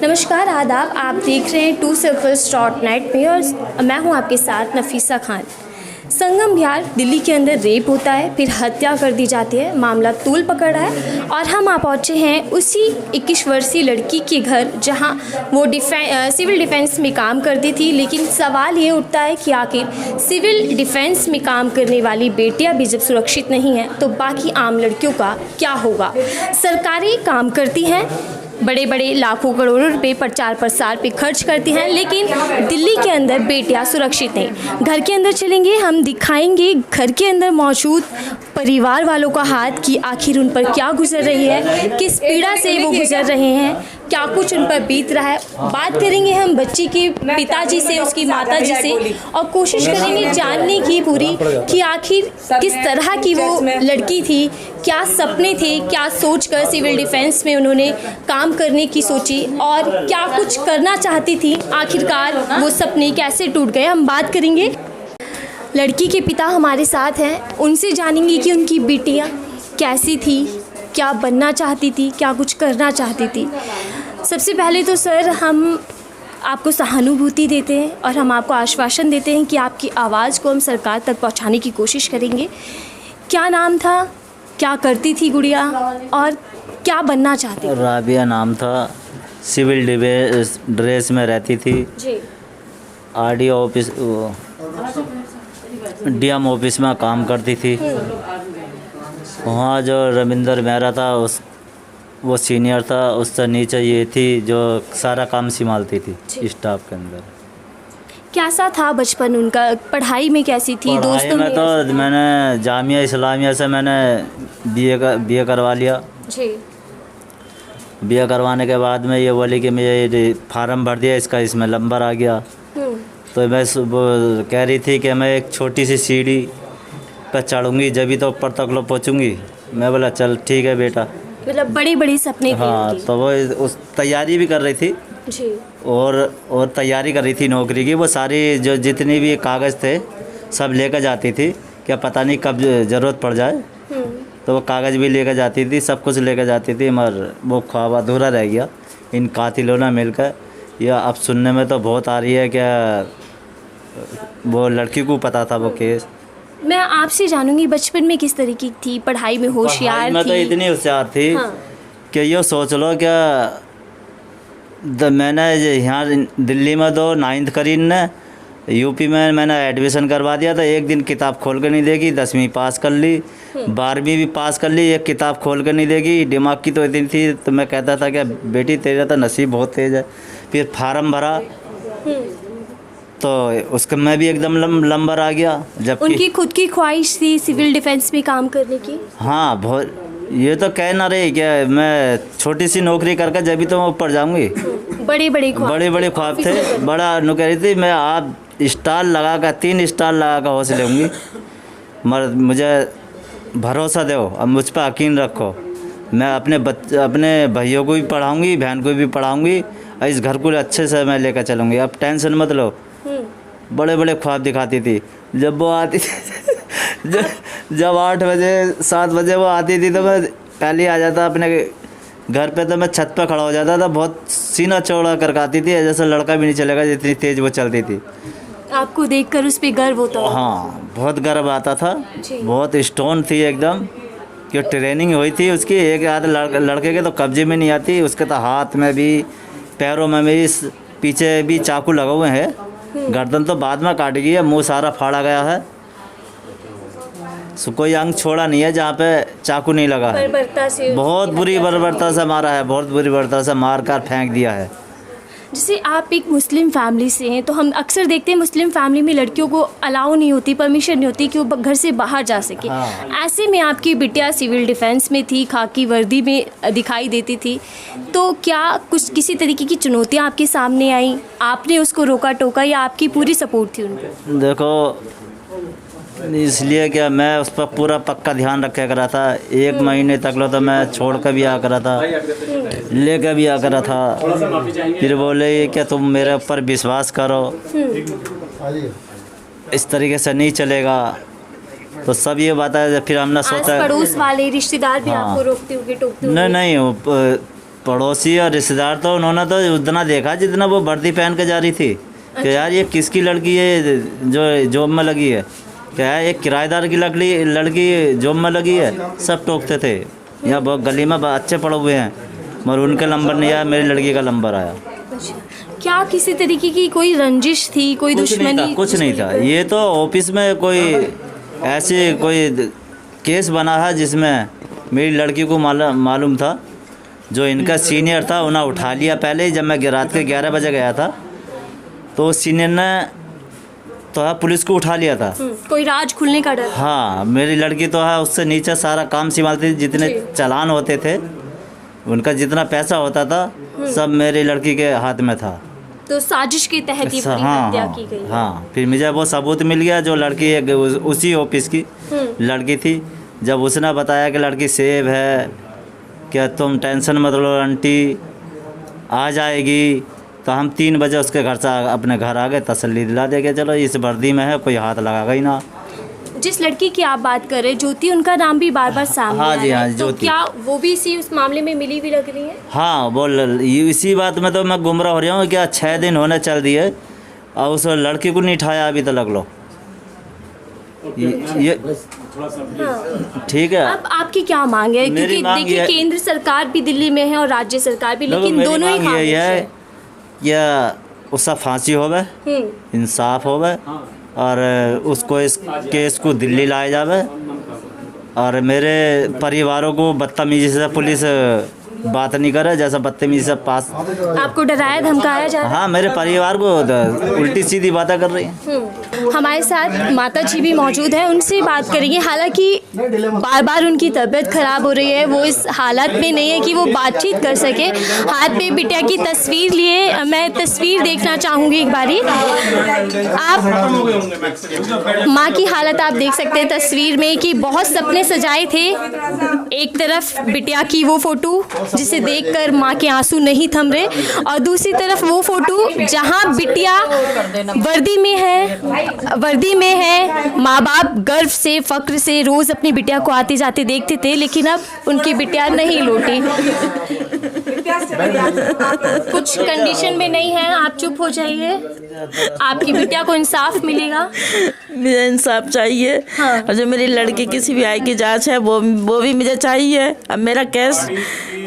नमस्कार, आदाब। आप देख रहे हैं 2circles.net पे और मैं हूं आपके साथ नफीसा खान। संगम बिहार दिल्ली के अंदर रेप होता है, फिर हत्या कर दी जाती है। मामला तूल पकड़ा है और हम आ पहुँचे हैं उसी 21 वर्षीय लड़की के घर जहां वो सिविल डिफेंस में काम करती थी। लेकिन सवाल ये उठता है कि आखिर सिविल डिफेंस में काम करने वाली बेटियां भी जब सुरक्षित नहीं हैं तो बाकी आम लड़कियों का क्या होगा। सरकारें काम करती हैं, बड़े बड़े लाखों करोड़ों रुपए प्रचार प्रसार पे खर्च करती हैं, लेकिन दिल्ली के अंदर बेटियां सुरक्षित नहीं। घर के अंदर चलेंगे, हम दिखाएंगे घर के अंदर मौजूद परिवार वालों का हाथ कि आखिर उन पर क्या गुजर रही है, किस पीड़ा से वो गुजर रहे हैं, क्या कुछ उन पर बीत रहा है। बात करेंगे हम बच्ची के पिताजी से, उसकी माताजी से, और कोशिश करेंगे जानने की पूरी कि आखिर किस तरह की वो लड़की थी, क्या सपने थे, क्या सोचकर सिविल डिफेंस में उन्होंने काम करने की सोची और क्या कुछ करना चाहती थी। आखिरकार वो सपने कैसे टूट गए, हम बात करेंगे। लड़की के पिता हमारे साथ हैं, उनसे जानेंगे कि उनकी बेटियां कैसी थी, क्या बनना चाहती थी, क्या कुछ करना चाहती थी। सबसे पहले तो सर हम आपको सहानुभूति देते हैं और हम आपको आश्वासन देते हैं कि आपकी आवाज़ को हम सरकार तक पहुंचाने की कोशिश करेंगे। क्या नाम था, क्या करती थी गुड़िया और क्या बनना चाहती थी? राबिया नाम था, सिविल ड्रेस में रहती थी जी। आरडीओ ऑफिस, डीएम ऑफिस में काम करती थी। वहाँ जो रविंदर मेहरा था वो सीनियर था, उससे नीचे ये थी जो सारा काम संभालती थी स्टाफ के अंदर। कैसा था बचपन उनका, पढ़ाई में कैसी थी, दोस्तों में? तो मैंने जामिया इस्लामिया से मैंने बीए करवा लिया जी। बीए करवाने के बाद में ये बोली कि मैं फार्म भर दिया इसका, इसमें नंबर आ गया। तो मैं कह रही थी कि मैं एक छोटी सी सीढ़ी पर चढ़ूँगी जब तो ऊपर तक लो पहुँचूँगी। मैं बोला चल ठीक है बेटा। मतलब बड़े बड़े सपने थे हाँ, उनके। तो वो उस तैयारी भी कर रही थी जी। और तैयारी कर रही थी नौकरी की। वो सारी जो जितनी भी कागज़ थे सब लेकर जाती थी, क्या पता नहीं कब ज़रूरत पड़ जाए। तो वो कागज़ भी लेकर जाती थी, सब कुछ लेकर जाती थी, मगर वो ख्वाब अधूरा रह गया इन कातिलों ने मिलकर। या अब सुनने में तो बहुत आ रही है क्या वो लड़की को पता था वो केस। मैं आपसे जानूंगी बचपन में किस तरीके की थी, पढ़ाई में होशियार मैं थी? तो इतनी होशियार थी कि ये सोच लो क्या मैंने यहाँ दिल्ली में तो 9th करी ने, यूपी में मैंने एडमिशन करवा दिया था। एक दिन किताब खोल कर नहीं देगी, 10वीं पास कर ली, 12वीं भी पास कर ली, एक किताब खोल कर नहीं देगी। दिमाग की तो इतनी थी, तो मैं कहता था कि बेटी तेरा तो नसीब बहुत तेज़ है। फिर फार्म भरा तो उसका मैं भी एकदम नंबर आ गया। जब उनकी खुद की ख्वाहिश थी सिविल डिफेंस में काम करने की? हाँ, बहुत। ये तो कह ना रही क्या मैं छोटी सी नौकरी करके जब भी तो मैं ऊपर जाऊँगी। बड़े बड़े ख्वाब थे। बड़ा नु कह रही थी मैं आप स्टार लगा कर 3 स्टार लगा कर हौसले लूँगी, मगर मुझे भरोसा दो, अब मुझ पर यकीन रखो। मैं अपने भाइयों को भी पढ़ाऊँगी, बहन को भी पढ़ाऊँगी और इस घर को अच्छे से मैं लेकर चलूँगी, अब टेंशन मत लो। बड़े बड़े ख्वाब दिखाती थी। जब वो आती थी जब 8 बजे 7 बजे वो आती थी तो मैं पहले आ जाता अपने घर पे। तो मैं छत पे खड़ा हो जाता था, बहुत सीना चौड़ा करके आती थी, जैसे लड़का भी नहीं चलेगा जितनी तेज़ वो चलती थी। आपको देखकर उस पे गर्व होता है? हाँ, बहुत गर्व आता था। बहुत स्टोन थी एकदम, कि ट्रेनिंग हुई थी उसकी। एक आध लड़के के तो कब्जे में नहीं आती, उसके तो हाथ में भी पैरों में भी पीछे भी चाकू लगे हुए हैं। गर्दन तो बाद में काट गई है, मुंह सारा फाड़ा गया है, कोई अंग छोड़ा नहीं है जहाँ पे चाकू नहीं लगा है। बहुत बुरी बर्बरता से मारा है, बहुत बुरी बर्बरता से मार कर फेंक दिया है। जैसे आप एक मुस्लिम फैमिली से हैं, तो हम अक्सर देखते हैं मुस्लिम फैमिली में लड़कियों को अलाउ नहीं होती, परमिशन नहीं होती कि वो घर से बाहर जा सके। ऐसे में आपकी बिटिया सिविल डिफेंस में थी, खाकी वर्दी में दिखाई देती थी, तो क्या कुछ किसी तरीके की चुनौतियां आपके सामने आई, आपने उसको रोका टोका या आपकी पूरी सपोर्ट थी उनको? देखो, इसलिए क्या मैं उस पर पूरा पक्का ध्यान रखा करा था। 1 महीने तक लो तो मैं छोड़ कर भी आ करा था, ले कर भी आ करा था। फिर बोले क्या तुम मेरे ऊपर विश्वास करो, इस तरीके से नहीं चलेगा। तो सब ये बात है। फिर हमने सोचा पड़ोस वाले रिश्तेदार भी आपको रोकते होंगे, टोकते होंगे? नहीं, पड़ोसी और रिश्तेदार तो उन्होंने तो उतना देखा जितना वो वर्दी पहन के जा रही थी कि यार ये किसकी लड़की है जो जॉब में लगी है, क्या है एक किराएदार की लड़की जॉब में लगी है। सब टोकते थे। यहाँ बहुत गली में अच्छे पड़े हुए हैं मगर उनका नंबर नहीं आया, मेरी लड़की का नंबर आया। क्या किसी तरीके की कोई रंजिश थी, कोई दुश्मनी? कुछ नहीं था। ये तो ऑफिस में कोई ऐसे कोई केस बना है जिसमें मेरी लड़की को मालूम था। जो इनका सीनियर था उन्हें उठा लिया पहले ही। जब मैं रात के 11 बजे गया था तो सीनियर ने तो है पुलिस को उठा लिया था। कोई राज खुलने का डर? हाँ, मेरी लड़की तो है उससे नीचे सारा काम संभालती थी। जितने चालान होते थे, उनका जितना पैसा होता था सब मेरी लड़की के हाथ में था। तो साजिश के तहत ही पूरी हत्या की गई? हाँ, फिर मुझे वो सबूत मिल गया। जो लड़की उसी ऑफिस की लड़की थी, जब उसने बताया कि लड़की सेव है, क्या तुम टेंशन मत लो आंटी आ जाएगी, तो हम 3 बजे उसके घर से अपने घर आ गए। तसल्ली दिला दिया कि चलो इस वर्दी में है, कोई हाथ लगाएगा ही ना। जिस लड़की की आप बात कर रहे हैं, ज्योति, उनका नाम भी बार बार सामने हाँ जी, आया हाँ है। जी, तो ज्योति। क्या वो भी इसी उस मामले में मिली हुई लग रही है? हाँ, वो इसी बात में तो मैं गुमराह हो रहा हूँ। क्या 6 दिन होने चल दिए और उस लड़की को नहीं उठाया अभी तक लो। ये ठीक है। अब आपकी क्या मांग है? मेरी क्योंकि मांग देखिए ये- केंद्र सरकार भी दिल्ली में है और राज्य सरकार भी, लेकिन मेरी दोनों ही मांग यही खामोश है है। या उसका फांसी होवे, इंसाफ होवे और उसको इस केस को दिल्ली लाया जावे और मेरे परिवारों को बदतमीजी से पुलिस बात नहीं करे, जैसा बदतमीजी से पास। आपको डराया धमकाया जा रहा है? हाँ, मेरे परिवार को उल्टी सीधी बातें कर रही हैं। हमारे साथ माता जी भी मौजूद है, उनसे बात करेंगे। हालांकि बार बार उनकी तबीयत खराब हो रही है, वो इस हालत में नहीं है कि वो बातचीत कर सके। हाथ में बिटिया की तस्वीर लिए, मैं तस्वीर देखना चाहूँगी एक बारी। आप माँ की हालत आप देख सकते हैं तस्वीर में कि बहुत सपने सजाए थे। एक तरफ बिटिया की वो फोटो जिसे देखकर माँ के आंसू नहीं थम रहे, और दूसरी तरफ वो फोटो जहाँ बिटिया वर्दी में है। माँ बाप गर्व से, फक्र से रोज अपनी बिटिया को आते जाते देखते थे, लेकिन अब उनकी बिटिया नहीं लौटी। कुछ कंडीशन में नहीं है, आप चुप हो जाइए। आपकी बिटिया को इंसाफ मिलेगा? मुझे इंसाफ चाहिए। हाँ। और जो मेरी लड़की की CBI की जांच है वो भी मुझे चाहिए। अब मेरा केस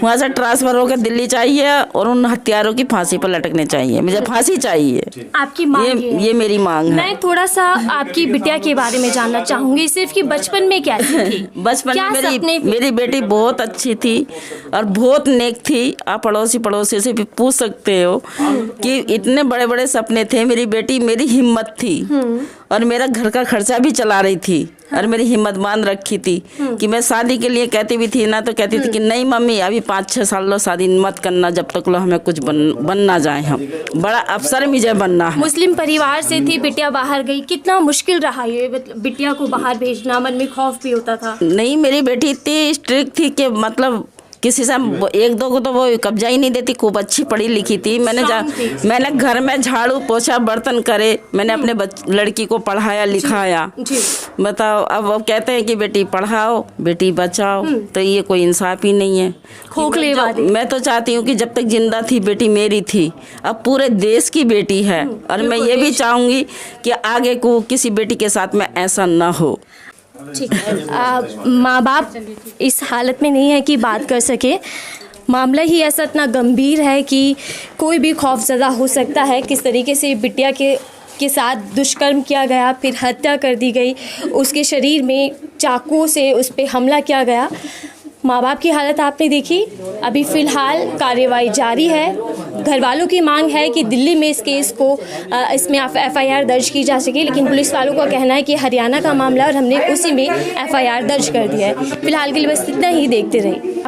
वहाँ से ट्रांसफ़र होकर दिल्ली चाहिए और उन हत्यारों की फांसी पर लटकने चाहिए। मुझे फांसी चाहिए। आपकी मांग ये मेरी मांग है। मैं थोड़ा सा आपकी बिटिया के बारे में जानना चाहूंगी, सिर्फ कि बचपन में कैसी थी? बचपन क्या में सपने थे? मेरी बेटी बहुत अच्छी थी और बहुत नेक थी। आप पड़ोसी से भी पूछ सकते हो कि इतने बड़े बड़े सपने थे। मेरी बेटी मेरी हिम्मत थी और मेरा घर का खर्चा भी चला रही थी और मेरी हिम्मत बांध रखी थी कि मैं शादी के लिए कहती भी थी ना, तो कहती थी कि नहीं मम्मी अभी 5-6 साल लो शादी मत करना, जब तक लो हमें कुछ बनना जाए, हम बड़ा अफसर मुझे बनना है। मुस्लिम परिवार से थी, बिटिया बाहर गई, कितना मुश्किल रहा ये? मतलब बिटिया को बाहर भेजना, मन में खौफ भी होता था? नहीं, मेरी बेटी इतनी स्ट्रिक्ट थी कि मतलब किसी से 1-2 को तो वो कब्जा ही नहीं देती। खूब अच्छी पढ़ी लिखी थी। मैंने घर में झाड़ू पोछा बर्तन करे, मैंने अपने लड़की को पढ़ाया लिखाया। बताओ, अब वो कहते हैं कि बेटी पढ़ाओ बेटी बचाओ, तो ये कोई इंसाफ ही नहीं है। खोखले वादे। मैं तो चाहती हूँ कि जब तक जिंदा थी बेटी मेरी थी, अब पूरे देश की बेटी है और मैं ये भी चाहूँगी कि आगे को किसी बेटी के साथ में ऐसा ना हो। ठीक है। माँ बाप इस हालत में नहीं है कि बात कर सके। मामला ही ऐसा इतना गंभीर है कि कोई भी खौफज़दा हो सकता है। किस तरीके से बिटिया के साथ दुष्कर्म किया गया, फिर हत्या कर दी गई, उसके शरीर में चाकू से उस पर हमला किया गया। माँ बाप की हालत आपने देखी। अभी फ़िलहाल कार्रवाई जारी है। घर वालों की मांग है कि दिल्ली में इस केस को इसमें FIR दर्ज की जा सके, लेकिन पुलिस वालों का कहना है कि हरियाणा का मामला और हमने उसी में FIR दर्ज कर दिया है। फिलहाल के लिए बस इतना ही। देखते रहिए।